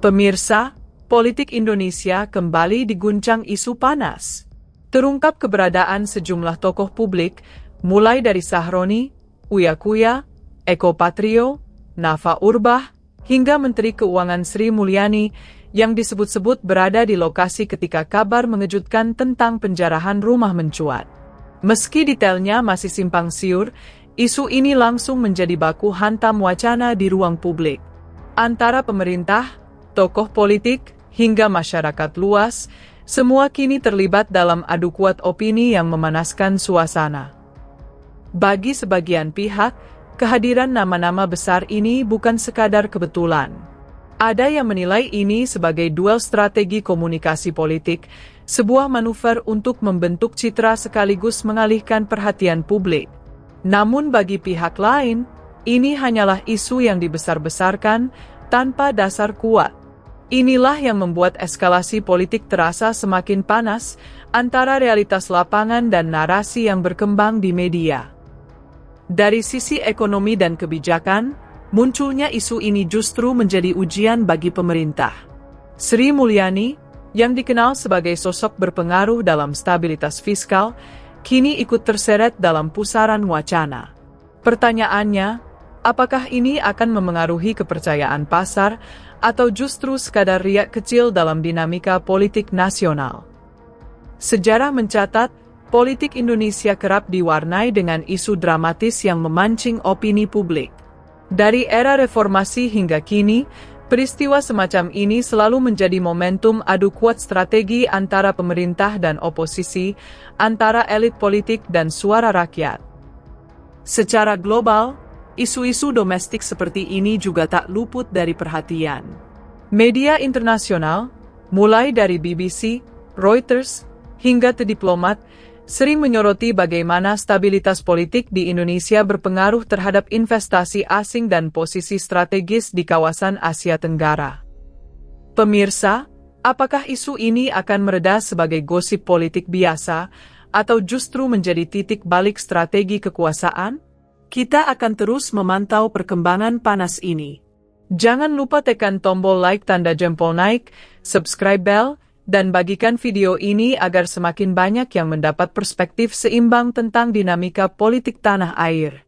Pemirsa, politik Indonesia kembali diguncang isu panas. Terungkap keberadaan sejumlah tokoh publik, mulai dari Sahroni, Uya Kuya, Eko Patrio, Nafa Urbach, hingga Menteri Keuangan Sri Mulyani yang disebut-sebut berada di lokasi ketika kabar mengejutkan tentang penjarahan rumah mencuat. Meski detailnya masih simpang siur, isu ini langsung menjadi baku hantam wacana di ruang publik. Antara pemerintah, tokoh politik, hingga masyarakat luas, semua kini terlibat dalam adu kuat opini yang memanaskan suasana. Bagi sebagian pihak, kehadiran nama-nama besar ini bukan sekadar kebetulan. Ada yang menilai ini sebagai duel strategi komunikasi politik, sebuah manuver untuk membentuk citra sekaligus mengalihkan perhatian publik. Namun bagi pihak lain, ini hanyalah isu yang dibesar-besarkan tanpa dasar kuat. Inilah yang membuat eskalasi politik terasa semakin panas antara realitas lapangan dan narasi yang berkembang di media. Dari sisi ekonomi dan kebijakan, munculnya isu ini justru menjadi ujian bagi pemerintah. Sri Mulyani, yang dikenal sebagai sosok berpengaruh dalam stabilitas fiskal, kini ikut terseret dalam pusaran wacana. Pertanyaannya, apakah ini akan memengaruhi kepercayaan pasar atau justru sekadar riak kecil dalam dinamika politik nasional? Sejarah mencatat, politik Indonesia kerap diwarnai dengan isu dramatis yang memancing opini publik. Dari era reformasi hingga kini, peristiwa semacam ini selalu menjadi momentum adu kuat strategi antara pemerintah dan oposisi, antara elit politik dan suara rakyat. Secara global, isu-isu domestik seperti ini juga tak luput dari perhatian. Media internasional, mulai dari BBC, Reuters, hingga The Diplomat, sering menyoroti bagaimana stabilitas politik di Indonesia berpengaruh terhadap investasi asing dan posisi strategis di kawasan Asia Tenggara. Pemirsa, apakah isu ini akan mereda sebagai gosip politik biasa, atau justru menjadi titik balik strategi kekuasaan? Kita akan terus memantau perkembangan panas ini. Jangan lupa tekan tombol like tanda jempol naik, subscribe bell, dan bagikan video ini agar semakin banyak yang mendapat perspektif seimbang tentang dinamika politik tanah air.